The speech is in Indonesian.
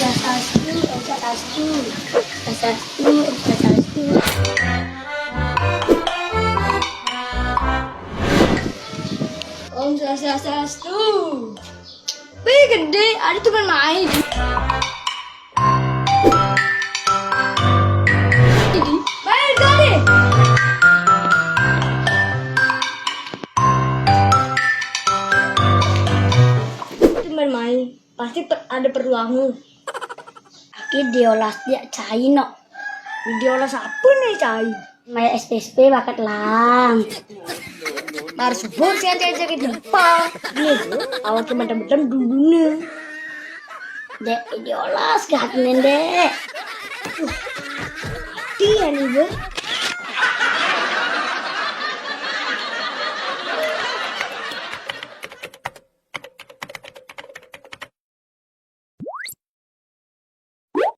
Om Swastiastu. Wih gede, ada tuh main. Main kali. Teman main, pasti ada perluanmu. Aki diolas dia cai no. Diolah apa nih cai? Maya SPSP bakat lang. Harus sebut sih aja ke depan. Gitu, awak macam-macam dulunya. Dek diolas gak nen dek. Dia nih,